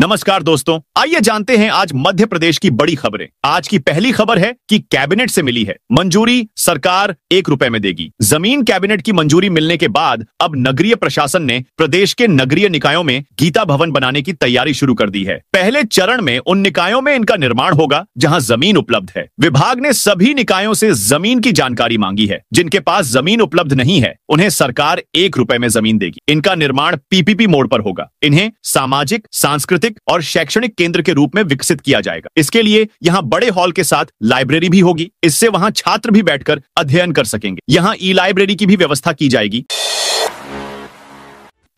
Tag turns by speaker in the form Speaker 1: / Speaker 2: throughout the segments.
Speaker 1: नमस्कार दोस्तों, आइए जानते हैं आज मध्य प्रदेश की बड़ी खबरें। आज की पहली खबर है कि कैबिनेट से मिली है मंजूरी, सरकार 1 रुपए में देगी। जमीन कैबिनेट की मंजूरी मिलने के बाद अब नगरीय प्रशासन ने प्रदेश के नगरीय निकायों में गीता भवन बनाने की तैयारी शुरू कर दी है। पहले चरण में उन निकायों में इनका निर्माण होगा जहां जमीन उपलब्ध है। विभाग ने सभी निकायों से जमीन की जानकारी मांगी है। जिनके पास जमीन उपलब्ध नहीं है उन्हें सरकार 1 रुपए में जमीन देगी। इनका निर्माण पीपीपी मोड पर होगा। इन्हें सामाजिक, सांस्कृतिक और शैक्षणिक केंद्र के रूप में विकसित किया जाएगा। इसके लिए यहाँ बड़े हॉल के साथ लाइब्रेरी भी होगी। इससे वहां छात्र भी बैठकर अध्ययन कर सकेंगे। यहाँ ई लाइब्रेरी की भी व्यवस्था की जाएगी।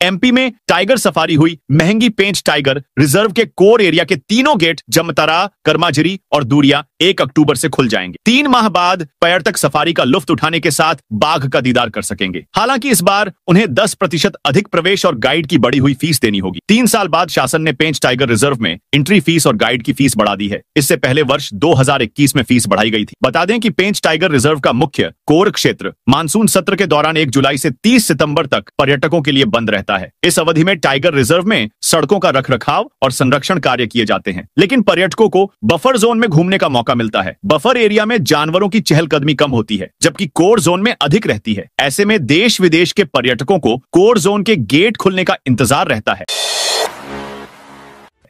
Speaker 1: एमपी में टाइगर सफारी हुई। महंगी पेंच टाइगर रिजर्व के कोर एरिया के तीनों गेट जमतरा, कर्माझिरी और दूरिया 1 अक्टूबर से खुल जाएंगे। 3 माह बाद पर्यटक सफारी का लुत्फ उठाने के साथ बाघ का दीदार कर सकेंगे। हालांकि इस बार उन्हें 10% अधिक प्रवेश और गाइड की बढ़ी हुई फीस देनी होगी। 3 साल बाद शासन ने पेंच टाइगर रिजर्व में एंट्री फीस और गाइड की फीस बढ़ा दी है। इससे पहले वर्ष 2021 में फीस बढ़ाई गई थी। बता दें कि पेंच टाइगर रिजर्व का मुख्य कोर क्षेत्र मानसून सत्र के दौरान 1 जुलाई से 30 सितंबर तक पर्यटकों के लिए बंद रहता है। इस अवधि में टाइगर रिजर्व में सड़कों का रखरखाव और संरक्षण कार्य किए जाते हैं। लेकिन पर्यटकों को बफर जोन में घूमने का मौका मिलता है। बफर एरिया में जानवरों की चहलकदमी कम होती है, जबकि कोर जोन में अधिक रहती है। ऐसे में देश विदेश के पर्यटकों को कोर जोन के गेट खुलने का इंतजार रहता है।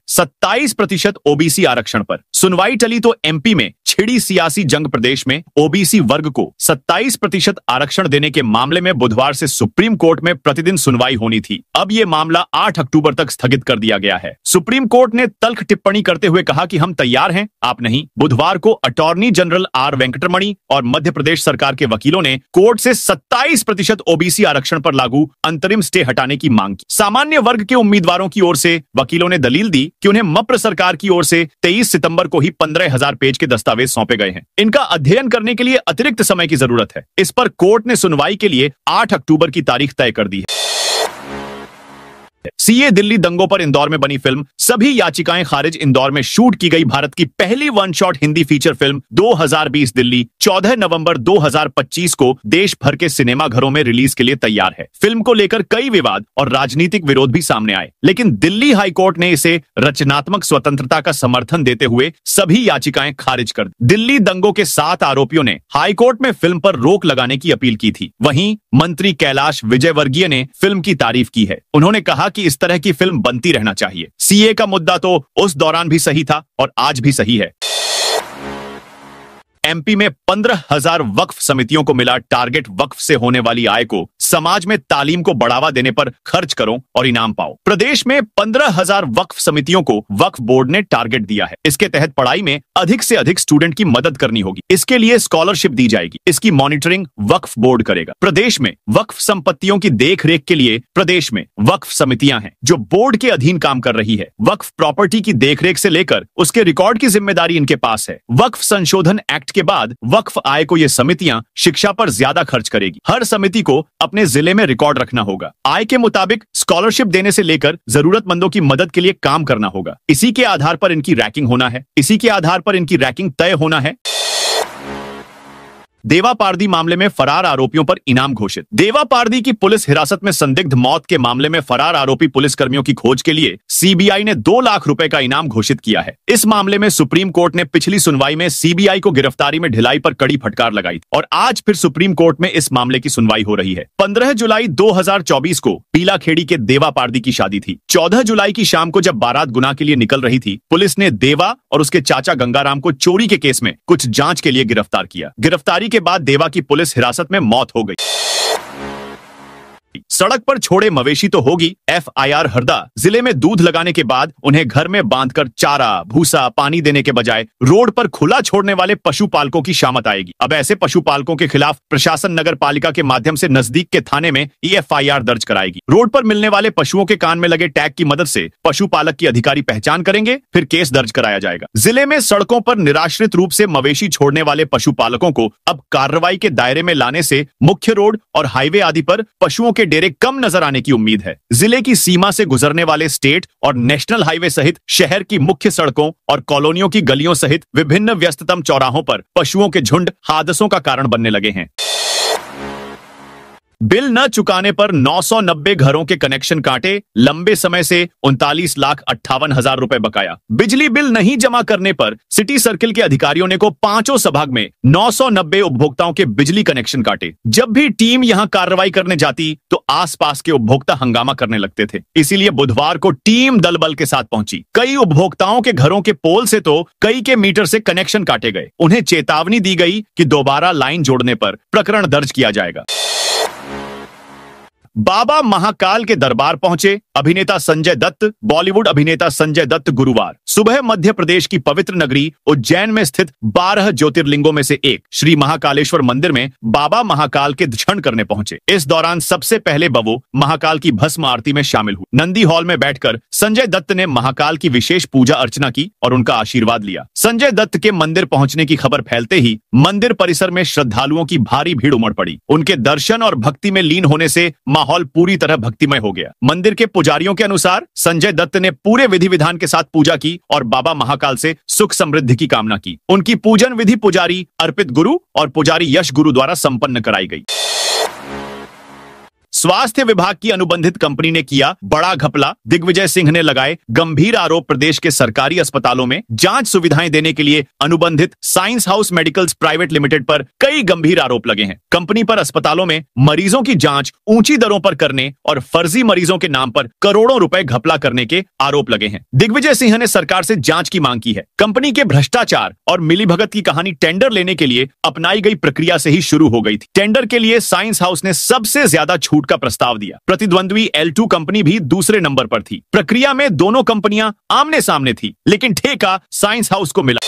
Speaker 1: 27% ओबीसी आरक्षण पर सुनवाई टली तो एमपी में छिड़ी सियासी जंग। प्रदेश में ओबीसी वर्ग को 27% आरक्षण देने के मामले में बुधवार से सुप्रीम कोर्ट में प्रतिदिन सुनवाई होनी थी। अब यह मामला 8 अक्टूबर तक स्थगित कर दिया गया है। सुप्रीम कोर्ट ने तल्ख टिप्पणी करते हुए कहा कि हम तैयार हैं, आप नहीं। बुधवार को अटॉर्नी जनरल आर वेंकटरमणि और मध्य प्रदेश सरकार के वकीलों ने कोर्ट से 27% ओबीसी आरक्षण पर लागू अंतरिम स्टे हटाने की मांग की। सामान्य वर्ग के उम्मीदवारों की ओर से वकीलों ने दलील दी कि उन्हें मप्र सरकार की ओर से 23 सितंबर को ही 15,000 पेज के दस्तावेज सौंपे गए हैं। इनका अध्ययन करने के लिए अतिरिक्त समय की जरूरत है। इस पर कोर्ट ने सुनवाई के लिए 8 अक्टूबर की तारीख तय कर दी है। सीए दिल्ली दंगों पर इंदौर में बनी फिल्म सभी याचिकाएं खारिज। इंदौर में शूट की गई भारत की पहली one shot Hindi feature film 2020 Delhi 14 नवंबर 2025 को देश भर के सिनेमा घरों में रिलीज के लिए तैयार है। फिल्म को लेकर कई विवाद और राजनीतिक विरोध भी सामने आए, लेकिन दिल्ली हाईकोर्ट ने इसे रचनात्मक स्वतंत्रता का समर्थन देते हुए सभी याचिकाएं खारिज कर दी। दिल्ली दंगों के 7 आरोपियों ने हाईकोर्ट में फिल्म पर रोक लगाने की अपील की थी। वहीं मंत्री कैलाश विजयवर्गीय ने फिल्म की तारीफ की है। उन्होंने कहा कि इस तरह की फिल्म बनती रहना चाहिए। सीए का मुद्दा तो उस दौरान भी सही था और आज भी सही है। एमपी में 15,000 वक्फ समितियों को मिला टारगेट। वक्फ से होने वाली आय को समाज में तालीम को बढ़ावा देने पर खर्च करो और इनाम पाओ। प्रदेश में 15,000 वक्फ समितियों को वक्फ बोर्ड ने टारगेट दिया है। इसके तहत पढ़ाई में अधिक से अधिक स्टूडेंट की मदद करनी होगी। इसके लिए स्कॉलरशिप दी जाएगी। इसकी मॉनिटरिंग वक्फ बोर्ड करेगा। प्रदेश में वक्फ संपत्तियों की देखरेख के लिए प्रदेश में वक्फ समितियां हैं जो बोर्ड के अधीन काम कर रही है। वक्फ प्रॉपर्टी की देखरेख से लेकर उसके रिकॉर्ड की जिम्मेदारी इनके पास है। वक्फ संशोधन एक्ट के बाद वक्फ आय को ये समितियां शिक्षा पर ज्यादा खर्च करेगी। हर समिति को अपने जिले में रिकॉर्ड रखना होगा। आय के मुताबिक स्कॉलरशिप देने से लेकर जरूरतमंदों की मदद के लिए काम करना होगा। इसी के आधार पर इनकी रैंकिंग होना है। इसी के आधार पर इनकी रैंकिंग तय होना है। देवा पारदी मामले में फरार आरोपियों पर इनाम घोषित। देवा पारदी की पुलिस हिरासत में संदिग्ध मौत के मामले में फरार आरोपी पुलिसकर्मियों की खोज के लिए सीबीआई ने 2 लाख रुपए का इनाम घोषित किया है। इस मामले में सुप्रीम कोर्ट ने पिछली सुनवाई में सीबीआई को गिरफ्तारी में ढिलाई पर कड़ी फटकार लगाई थी और आज फिर सुप्रीम कोर्ट में इस मामले की सुनवाई हो रही है। 15 जुलाई 2024 को पीलाखेड़ी के देवा पारदी की शादी थी। 14 जुलाई की शाम को जब बारात गुना के लिए निकल रही थी, पुलिस ने देवा और उसके चाचा गंगाराम को चोरी के केस में कुछ जांच के लिए गिरफ्तार किया। गिरफ्तारी के बाद देवा की पुलिस हिरासत में मौत हो गई। सड़क पर छोड़े मवेशी तो होगी एफआईआर। हरदा जिले में दूध लगाने के बाद उन्हें घर में बांधकर चारा, भूसा, पानी देने के बजाय रोड पर खुला छोड़ने वाले पशुपालकों की शामत आएगी। अब ऐसे पशुपालकों के खिलाफ प्रशासन नगर पालिका के माध्यम से नजदीक के थाने में एफआईआर दर्ज कराएगी। रोड पर मिलने वाले पशुओं के कान में लगे टैग की मदद से पशुपालक की अधिकारी पहचान करेंगे, फिर केस दर्ज कराया जाएगा। जिले में सड़कों पर निराश्रित रूप से मवेशी छोड़ने वाले पशुपालकों को अब कार्रवाई के दायरे में लाने से मुख्य रोड और हाईवे आदि पर पशुओं के डेरे कम नजर आने की उम्मीद है। जिले की सीमा से गुजरने वाले स्टेट और नेशनल हाईवे सहित शहर की मुख्य सड़कों और कॉलोनियों की गलियों सहित विभिन्न व्यस्ततम चौराहों पर पशुओं के झुंड हादसों का कारण बनने लगे हैं। बिल न चुकाने पर 990 घरों के कनेक्शन काटे, लंबे समय से 39,58,000 रुपए बकाया। बिजली बिल नहीं जमा करने पर सिटी सर्किल के अधिकारियों ने को पांचों संभाग में 990 उपभोक्ताओं के बिजली कनेक्शन काटे। जब भी टीम यहां कार्रवाई करने जाती तो आसपास के उपभोक्ता हंगामा करने लगते थे। इसीलिए बुधवार को टीम दल बल के साथ पहुंची। कई उपभोक्ताओं के घरों के पोल से तो कई के मीटर से कनेक्शन काटे गए। उन्हें चेतावनी दी गई कि दोबारा लाइन जोड़ने पर प्रकरण दर्ज किया जाएगा। बाबा महाकाल के दरबार पहुंचे अभिनेता संजय दत्त। बॉलीवुड अभिनेता संजय दत्त गुरुवार सुबह मध्य प्रदेश की पवित्र नगरी उज्जैन में स्थित 12 ज्योतिर्लिंगों में से एक श्री महाकालेश्वर मंदिर में बाबा महाकाल के दर्शन करने पहुंचे। इस दौरान सबसे पहले वो महाकाल की भस्म आरती में शामिल हुए। नंदी हॉल में बैठकर संजय दत्त ने महाकाल की विशेष पूजा अर्चना की और उनका आशीर्वाद लिया। संजय दत्त के मंदिर पहुंचने की खबर फैलते ही मंदिर परिसर में श्रद्धालुओं की भारी भीड़ उमड़ पड़ी। उनके दर्शन और भक्ति में लीन होने से माहौल पूरी तरह भक्तिमय हो गया। मंदिर के पुजारियों के अनुसार संजय दत्त ने पूरे विधि विधान के साथ पूजा की और बाबा महाकाल से सुख समृद्धि की कामना की। उनकी पूजन विधि पुजारी अर्पित गुरु और पुजारी यश गुरु द्वारा संपन्न कराई गई। स्वास्थ्य विभाग की अनुबंधित कंपनी ने किया बड़ा घपला। दिग्विजय सिंह ने लगाए गंभीर आरोप। प्रदेश के सरकारी अस्पतालों में जांच सुविधाएं देने के लिए अनुबंधित science house medicals private limited पर कई गंभीर आरोप लगे हैं। कंपनी पर अस्पतालों में मरीजों की जांच ऊंची दरों पर करने और फर्जी मरीजों के नाम पर करोड़ों रुपए घपला करने के आरोप लगे हैं। दिग्विजय सिंह ने सरकार से जांच की मांग की है। कंपनी के भ्रष्टाचार और मिलीभगत की कहानी टेंडर लेने के लिए अपनाई गई प्रक्रिया से ही शुरू हो गई थी। टेंडर के लिए साइंस हाउस ने सबसे ज्यादा छूट का प्रस्ताव दिया। प्रतिद्वंद्वी L2 कंपनी भी दूसरे नंबर पर थी। प्रक्रिया में दोनों कंपनियां आमने सामने थी, लेकिन ठेका साइंस हाउस को मिला।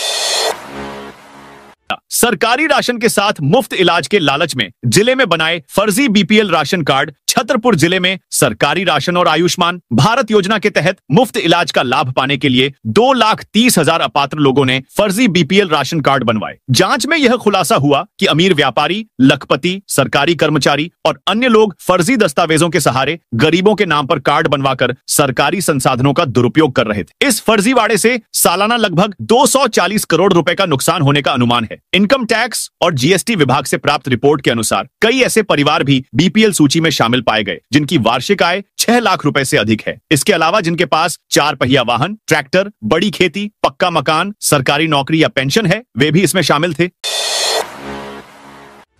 Speaker 1: सरकारी राशन के साथ मुफ्त इलाज के लालच में जिले में बनाए फर्जी BPL राशन कार्ड। छतरपुर जिले में सरकारी राशन और आयुष्मान भारत योजना के तहत मुफ्त इलाज का लाभ पाने के लिए 2,30,000 अपात्र लोगों ने फर्जी BPL राशन कार्ड बनवाए। जांच में यह खुलासा हुआ कि अमीर व्यापारी, लखपति, सरकारी कर्मचारी और अन्य लोग फर्जी दस्तावेजों के सहारे गरीबों के नाम पर कार्ड बनवाकर सरकारी संसाधनों का दुरुपयोग कर रहे थे। इस फर्जीवाड़े से सालाना लगभग 240 करोड़ रुपए का नुकसान होने का अनुमान है। इनकम टैक्स और GST विभाग से प्राप्त रिपोर्ट के अनुसार कई ऐसे परिवार भी BPL सूची में शामिल पाए गए जिनकी वार्षिक आय 6 लाख रुपए से अधिक है। इसके अलावा जिनके पास 4 पहिया वाहन, ट्रैक्टर, बड़ी खेती, पक्का मकान, सरकारी नौकरी या पेंशन है, वे भी इसमें शामिल थे।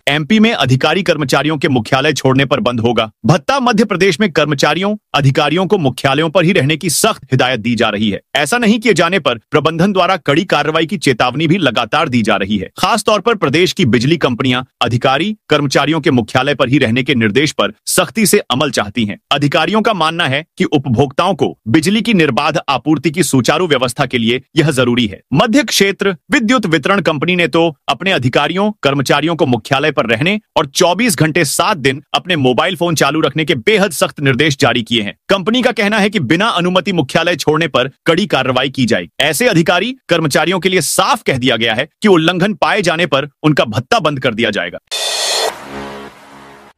Speaker 1: MP में अधिकारी कर्मचारियों के मुख्यालय छोड़ने पर बंद होगा भत्ता। मध्य प्रदेश में कर्मचारियों अधिकारियों को मुख्यालयों पर ही रहने की सख्त हिदायत दी जा रही है। ऐसा नहीं किए जाने पर प्रबंधन द्वारा कड़ी कार्रवाई की चेतावनी भी लगातार दी जा रही है। खासतौर पर प्रदेश की बिजली कंपनियां अधिकारी कर्मचारियों के मुख्यालय पर ही रहने के निर्देश पर सख्ती से अमल चाहती हैं। अधिकारियों का मानना है कि उपभोक्ताओं को बिजली की निर्बाध आपूर्ति की सुचारू व्यवस्था के लिए यह जरूरी है। मध्य क्षेत्र विद्युत वितरण कंपनी ने तो अपने अधिकारियों कर्मचारियों को मुख्यालय पर रहने और 24 घंटे 7 दिन अपने मोबाइल फोन चालू रखने के बेहद सख्त निर्देश जारी किए हैं। कंपनी का कहना है कि बिना अनुमति मुख्यालय छोड़ने पर कड़ी कार्रवाई की जाएगी। ऐसे अधिकारी कर्मचारियों के लिए साफ कह दिया गया है कि उल्लंघन पाए जाने पर उनका भत्ता बंद कर दिया जाएगा।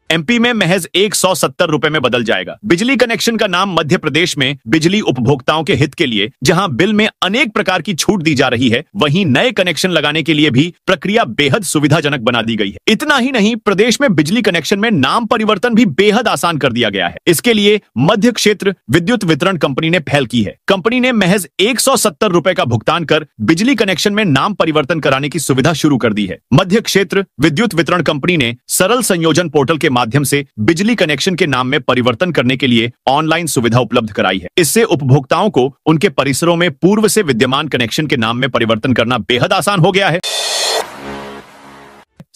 Speaker 1: MP में महज 170 रुपए में बदल जाएगा बिजली कनेक्शन का नाम। मध्य प्रदेश में बिजली उपभोक्ताओं के हित के लिए जहां बिल में अनेक प्रकार की छूट दी जा रही है, वहीं नए कनेक्शन लगाने के लिए भी प्रक्रिया बेहद सुविधाजनक बना दी गई है। इतना ही नहीं, प्रदेश में बिजली कनेक्शन में नाम परिवर्तन भी बेहद आसान कर दिया गया है। इसके लिए मध्य क्षेत्र विद्युत वितरण कंपनी ने पहल की है। कंपनी ने महज 170 रुपए का भुगतान कर बिजली कनेक्शन में नाम परिवर्तन कराने की सुविधा शुरू कर दी है। मध्य क्षेत्र विद्युत वितरण कंपनी ने सरल संयोजन पोर्टल के माध्यम से बिजली कनेक्शन के नाम में परिवर्तन करने के लिए ऑनलाइन सुविधा उपलब्ध कराई है। इससे उपभोक्ताओं को उनके परिसरों में पूर्व से विद्यमान कनेक्शन के नाम में परिवर्तन करना बेहद आसान हो गया है।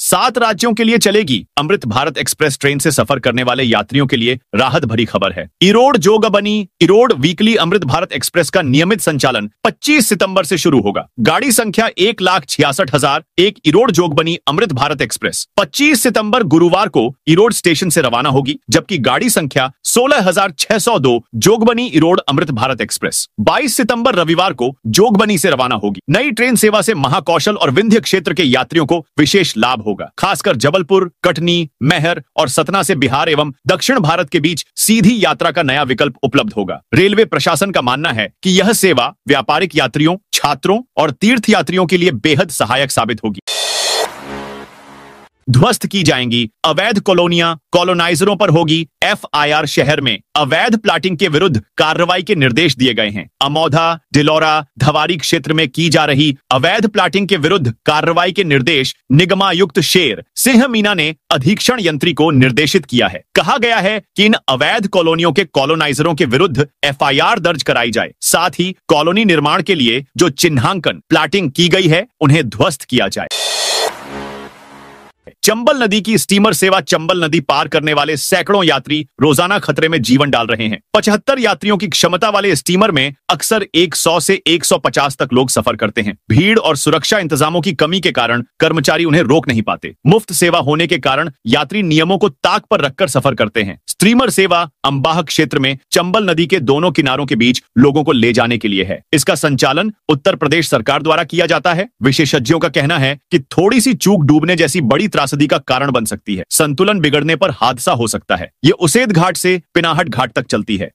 Speaker 1: 7 राज्यों के लिए चलेगी अमृत भारत एक्सप्रेस ट्रेन से सफर करने वाले यात्रियों के लिए राहत भरी खबर है। इरोड जोगबनी इरोड वीकली अमृत भारत एक्सप्रेस का नियमित संचालन 25 सितंबर से शुरू होगा। गाड़ी संख्या 1,66,000 एक इरोड जोगबनी अमृत भारत एक्सप्रेस 25 सितंबर गुरुवार को इरोड स्टेशन से रवाना होगी, जबकि गाड़ी संख्या 16,602 जोगबनी इरोड अमृत भारत एक्सप्रेस 22 सितंबर रविवार को जोगबनी से रवाना होगी। नई ट्रेन सेवा से महाकौशल और विंध्य क्षेत्र के यात्रियों को विशेष लाभ होगा। खासकर जबलपुर, कटनी, मैहर और सतना से बिहार एवं दक्षिण भारत के बीच सीधी यात्रा का नया विकल्प उपलब्ध होगा। रेलवे प्रशासन का मानना है कि यह सेवा व्यापारिक यात्रियों, छात्रों और तीर्थ यात्रियों के लिए बेहद सहायक साबित होगी। ध्वस्त की जाएंगी। अवैध कॉलोनियां, कॉलोनाइजरों पर होगी FIR। शहर में अवैध प्लाटिंग के विरुद्ध कार्रवाई के निर्देश दिए गए हैं। अमौधा, डिलौरा, धवारी क्षेत्र में की जा रही अवैध प्लाटिंग के विरुद्ध कार्रवाई के निर्देश निगमायुक्त शेर सिंह मीना ने अधीक्षण यंत्री को निर्देशित किया है। कहा गया है कि इन अवैध कॉलोनियों के कॉलोनाइजरों के विरुद्ध FIR दर्ज कराई जाए। साथ ही कॉलोनी निर्माण के लिए जो चिन्हांकन प्लाटिंग की गई है उन्हें ध्वस्त किया जाए। चंबल नदी की स्टीमर सेवा। चंबल नदी पार करने वाले सैकड़ों यात्री रोजाना खतरे में जीवन डाल रहे हैं। 75 यात्रियों की क्षमता वाले स्टीमर में अक्सर 100 से 150 तक लोग सफर करते हैं। भीड़ और सुरक्षा इंतजामों की कमी के कारण कर्मचारी उन्हें रोक नहीं पाते। मुफ्त सेवा होने के कारण यात्री नियमों को ताक पर रखकर सफर करते हैं। स्टीमर सेवा अंबाह क्षेत्र में चंबल नदी के दोनों किनारों के बीच लोगों को ले जाने के लिए है। इसका संचालन उत्तर प्रदेश सरकार द्वारा किया जाता है। विशेषज्ञों का कहना है कि थोड़ी सी चूक डूबने जैसी बड़ी त्रासदी का कारण बन सकती है। संतुलन बिगड़ने पर हादसा हो सकता है। ये उसेद घाट से पिनाहट घाट तक चलती है।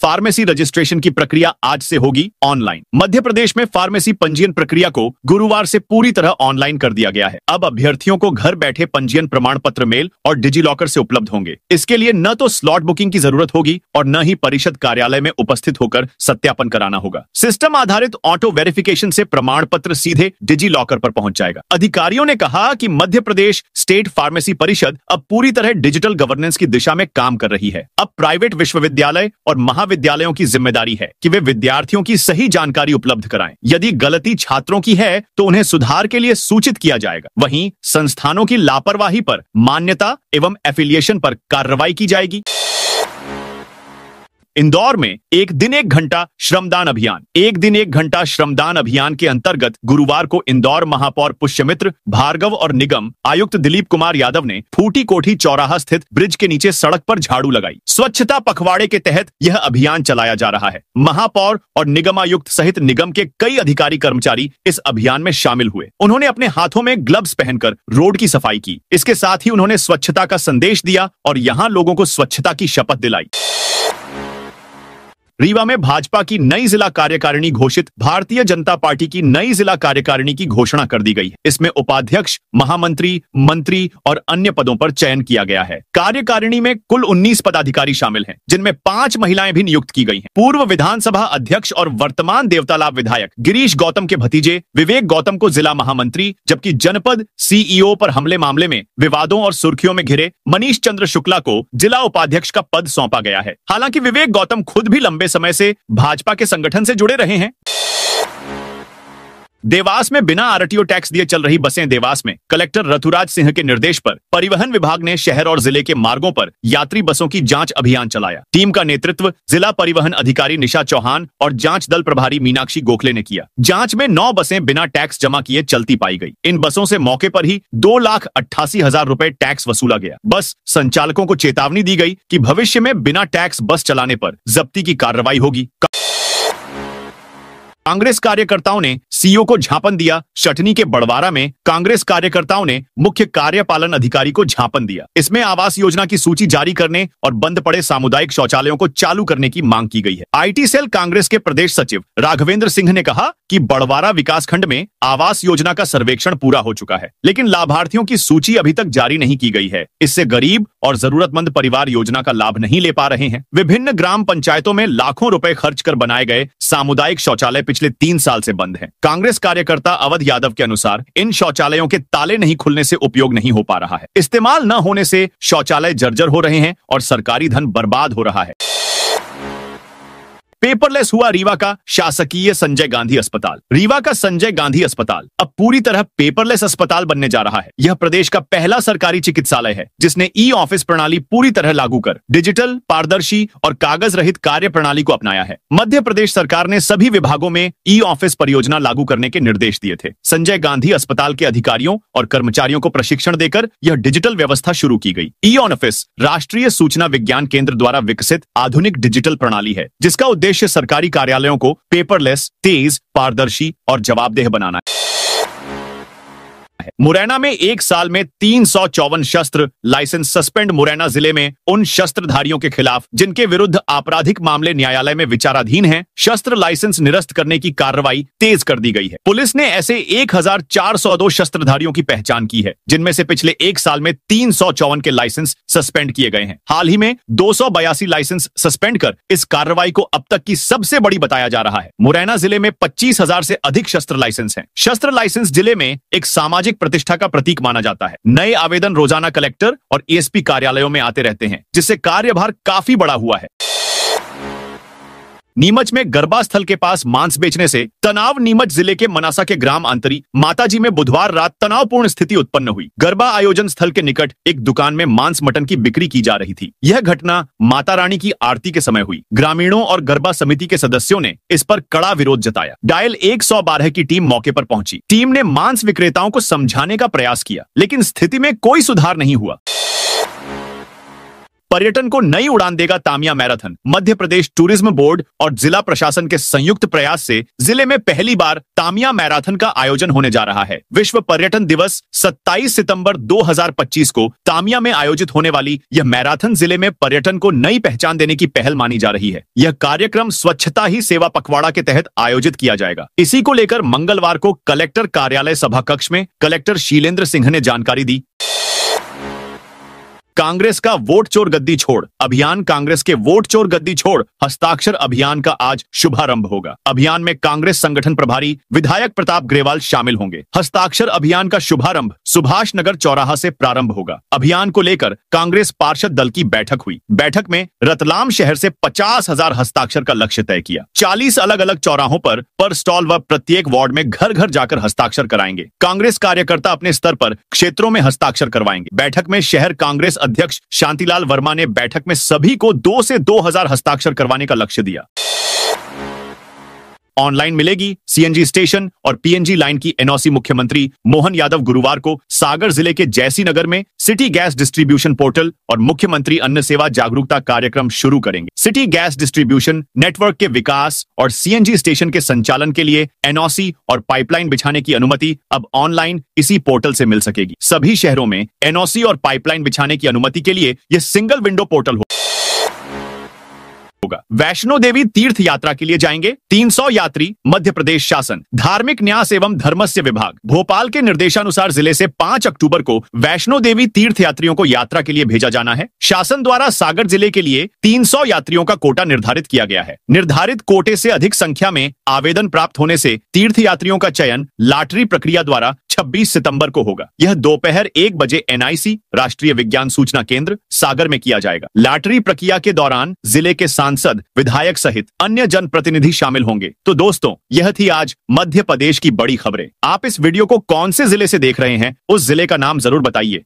Speaker 1: फार्मेसी रजिस्ट्रेशन की प्रक्रिया आज से होगी ऑनलाइन। मध्य प्रदेश में फार्मेसी पंजीयन प्रक्रिया को गुरुवार से पूरी तरह ऑनलाइन कर दिया गया है। अब अभ्यर्थियों को घर बैठे पंजीयन प्रमाण पत्र मेल और डिजी लॉकर से उपलब्ध होंगे। इसके लिए न तो स्लॉट बुकिंग की जरूरत होगी और न ही परिषद कार्यालय में उपस्थित होकर सत्यापन कराना होगा। सिस्टम आधारित ऑटो वेरिफिकेशन से प्रमाण पत्र सीधे डिजी लॉकर पर पहुंच जाएगा। अधिकारियों ने कहा कि मध्य प्रदेश स्टेट फार्मेसी परिषद अब पूरी तरह डिजिटल गवर्नेंस की दिशा में काम कर रही है। अब प्राइवेट विश्वविद्यालय और महाविद्यालयों की जिम्मेदारी है कि वे विद्यार्थियों की सही जानकारी उपलब्ध कराएं। यदि गलती छात्रों की है तो उन्हें सुधार के लिए सूचित किया जाएगा। वहीं संस्थानों की लापरवाही पर मान्यता एवं एफिलिएशन पर कार्रवाई की जाएगी। इंदौर में एक दिन एक घंटा श्रमदान अभियान। एक दिन एक घंटा श्रमदान अभियान के अंतर्गत गुरुवार को इंदौर महापौर पुष्यमित्र भार्गव और निगम आयुक्त दिलीप कुमार यादव ने फूटी कोठी चौराहा स्थित ब्रिज के नीचे सड़क पर झाड़ू लगाई। स्वच्छता पखवाड़े के तहत यह अभियान चलाया जा रहा है। महापौर और निगम आयुक्त सहित निगम के कई अधिकारी कर्मचारी इस अभियान में शामिल हुए। उन्होंने अपने हाथों में ग्लव्स पहनकर रोड की सफाई की। इसके साथ ही उन्होंने स्वच्छता का संदेश दिया और यहां लोगों को स्वच्छता की शपथ दिलाई। रीवा में भाजपा की नई जिला कार्यकारिणी घोषित। भारतीय जनता पार्टी की नई जिला कार्यकारिणी की घोषणा कर दी गई है। इसमें उपाध्यक्ष, महामंत्री, मंत्री और अन्य पदों पर चयन किया गया है। कार्यकारिणी में कुल 19 पदाधिकारी शामिल हैं, जिनमें 5 महिलाएं भी नियुक्त की गई हैं। पूर्व विधानसभा अध्यक्ष और वर्तमान देवतालाब विधायक गिरीश गौतम के भतीजे विवेक गौतम को जिला महामंत्री, जबकि जनपद CEO पर हमले मामले में विवादों और सुर्खियों में घिरे मनीष चंद्र शुक्ला को जिला उपाध्यक्ष का पद सौंपा गया है। हालांकि विवेक गौतम खुद भी लंबे समय से भाजपा के संगठन से जुड़े रहे हैं। देवास में बिना RTO टैक्स दिए चल रही बसें। देवास में कलेक्टर रतुराज सिंह के निर्देश पर परिवहन विभाग ने शहर और जिले के मार्गों पर यात्री बसों की जांच अभियान चलाया। टीम का नेतृत्व जिला परिवहन अधिकारी निशा चौहान और जांच दल प्रभारी मीनाक्षी गोखले ने किया। जांच में 9 बसें बिना टैक्स जमा किए चलती पाई गई। इन बसों से मौके पर ही 2,88,000 रुपए टैक्स वसूला गया। बस संचालकों को चेतावनी दी गई कि भविष्य में बिना टैक्स बस चलाने पर जब्ती की कार्रवाई होगी। कांग्रेस कार्यकर्ताओं ने CEO को झापन दिया। शटनी के बड़वारा में कांग्रेस कार्यकर्ताओं ने मुख्य कार्यपालन अधिकारी को झापन दिया। इसमें आवास योजना की सूची जारी करने और बंद पड़े सामुदायिक शौचालयों को चालू करने की मांग की गई है। IT सेल कांग्रेस के प्रदेश सचिव राघवेंद्र सिंह ने कहा कि बड़वारा विकासखंड में आवास योजना का सर्वेक्षण पूरा हो चुका है, लेकिन लाभार्थियों की सूची अभी तक जारी नहीं की गई है। इससे गरीब और जरूरतमंद परिवार योजना का लाभ नहीं ले पा रहे हैं। विभिन्न ग्राम पंचायतों में लाखों रुपए खर्च कर बनाए गए सामुदायिक शौचालय पिछले 3 साल से बंद हैं। कांग्रेस कार्यकर्ता अवध यादव के अनुसार इन शौचालयों के ताले नहीं खुलने से उपयोग नहीं हो पा रहा है। इस्तेमाल न होने से शौचालय जर्जर हो रहे हैं और सरकारी धन बर्बाद हो रहा है। पेपरलेस हुआ रीवा का शासकीय संजय गांधी अस्पताल। रीवा का संजय गांधी अस्पताल अब पूरी तरह पेपरलेस अस्पताल बनने जा रहा है। यह प्रदेश का पहला सरकारी चिकित्सालय है जिसने ई-ऑफिस प्रणाली पूरी तरह लागू कर डिजिटल, पारदर्शी और कागज रहित कार्य प्रणाली को अपनाया है। मध्य प्रदेश सरकार ने सभी विभागों में ई-ऑफिस परियोजना लागू करने के निर्देश दिए थे। संजय गांधी अस्पताल के अधिकारियों और कर्मचारियों को प्रशिक्षण देकर यह डिजिटल व्यवस्था शुरू की गई। ई-ऑफिस राष्ट्रीय सूचना विज्ञान केंद्र द्वारा विकसित आधुनिक डिजिटल प्रणाली है, जिसका उद्देश्य सरकारी कार्यालयों को पेपरलेस, तेज, पारदर्शी और जवाबदेह बनाना है। है। मुरैना में एक साल में 354 शस्त्र लाइसेंस सस्पेंड। मुरैना जिले में उन शस्त्रधारियों के खिलाफ जिनके विरुद्ध आपराधिक मामले न्यायालय में विचाराधीन हैं, शस्त्र लाइसेंस निरस्त करने की कार्रवाई तेज कर दी गई है। पुलिस ने ऐसे 1402 शस्त्रधारियों की पहचान की है, जिनमें से पिछले एक साल में 354 के लाइसेंस सस्पेंड किए गए हैं। हाल ही में 282 लाइसेंस सस्पेंड कर इस कार्रवाई को अब तक की सबसे बड़ी बताया जा रहा है। मुरैना जिले में 25,000 से अधिक शस्त्र लाइसेंस हैं। शस्त्र लाइसेंस जिले में एक सामाजिक प्रतिष्ठा का प्रतीक माना जाता है। नए आवेदन रोजाना कलेक्टर और एएसपी कार्यालयों में आते रहते हैं, जिससे कार्यभार काफी बड़ा हुआ है। नीमच में गरबा स्थल के पास मांस बेचने से तनाव। नीमच जिले के मनासा के ग्राम अंतरी माताजी में बुधवार रात तनावपूर्ण स्थिति उत्पन्न हुई। गरबा आयोजन स्थल के निकट एक दुकान में मांस मटन की बिक्री की जा रही थी। यह घटना माता रानी की आरती के समय हुई। ग्रामीणों और गरबा समिति के सदस्यों ने इस पर कड़ा विरोध जताया। डायल 112 की टीम मौके पर पहुंची। टीम ने मांस विक्रेताओं को समझाने का प्रयास किया, लेकिन स्थिति में कोई सुधार नहीं हुआ। पर्यटन को नई उड़ान देगा Tamia marathon. Madhya Pradesh tourism board और जिला प्रशासन के संयुक्त प्रयास से जिले में पहली बार तामिया मैराथन का आयोजन होने जा रहा है। विश्व पर्यटन दिवस 27 सितंबर 2025 को तामिया में आयोजित होने वाली यह मैराथन जिले में पर्यटन को नई पहचान देने की पहल मानी जा रही है। यह कार्यक्रम स्वच्छता ही सेवा पखवाड़ा के तहत आयोजित किया जाएगा। इसी को लेकर मंगलवार को कलेक्टर कार्यालय सभा कक्ष में कलेक्टर शीलेंद्र सिंह ने जानकारी दी। कांग्रेस का वोट चोर गद्दी छोड़ अभियान। कांग्रेस के वोट चोर गद्दी छोड़ हस्ताक्षर अभियान का आज शुभारंभ होगा। अभियान में कांग्रेस संगठन प्रभारी विधायक प्रताप ग्रेवाल शामिल होंगे। हस्ताक्षर अभियान का शुभारंभ सुभाष नगर चौराहा से प्रारंभ होगा। अभियान को लेकर कांग्रेस पार्षद दल की बैठक हुई। बैठक में रतलाम शहर से 50,000 हस्ताक्षर का लक्ष्य तय किया। 40 अलग अलग चौराहों पर स्टॉल व प्रत्येक वार्ड में घर घर जाकर हस्ताक्षर कराएंगे। कांग्रेस कार्यकर्ता अपने स्तर पर क्षेत्रों में हस्ताक्षर करवाएंगे। बैठक में शहर कांग्रेस अध्यक्ष शांतिलाल वर्मा ने बैठक में सभी को 2 से 2,000 हस्ताक्षर करवाने का लक्ष्य दिया। ऑनलाइन मिलेगी सीएनजी स्टेशन और पीएनजी लाइन की एनओसी। मुख्यमंत्री मोहन यादव गुरुवार को सागर जिले के जैसी नगर में सिटी गैस डिस्ट्रीब्यूशन पोर्टल और मुख्यमंत्री अन्न सेवा जागरूकता कार्यक्रम शुरू करेंगे। सिटी गैस डिस्ट्रीब्यूशन नेटवर्क के विकास और सीएनजी स्टेशन के संचालन के लिए एनओसी और पाइपलाइन बिछाने की अनुमति अब ऑनलाइन इसी पोर्टल से मिल सकेगी। सभी शहरों में एनओसी और पाइपलाइन बिछाने की अनुमति के लिए यह सिंगल विंडो पोर्टल होगा। वैष्णो देवी तीर्थ यात्रा के लिए जाएंगे 300 यात्री। मध्य प्रदेश शासन धार्मिक न्यास एवं धर्मस्य विभाग भोपाल के निर्देशानुसार जिले से 5 अक्टूबर को वैष्णो देवी तीर्थ यात्रियों को यात्रा के लिए भेजा जाना है। शासन द्वारा सागर जिले के लिए 300 यात्रियों का कोटा निर्धारित किया गया है। निर्धारित कोटे से अधिक संख्या में आवेदन प्राप्त होने से तीर्थ यात्रियों का चयन लॉटरी प्रक्रिया द्वारा 26 सितंबर को होगा। यह दोपहर 1 बजे एनआईसी राष्ट्रीय विज्ञान सूचना केंद्र सागर में किया जाएगा। लॉटरी प्रक्रिया के दौरान जिले के सांसद, विधायक सहित अन्य जनप्रतिनिधि शामिल होंगे। तो दोस्तों, यह थी आज मध्य प्रदेश की बड़ी खबरें। आप इस वीडियो को कौन से जिले से देख रहे हैं, उस जिले का नाम जरूर बताइए।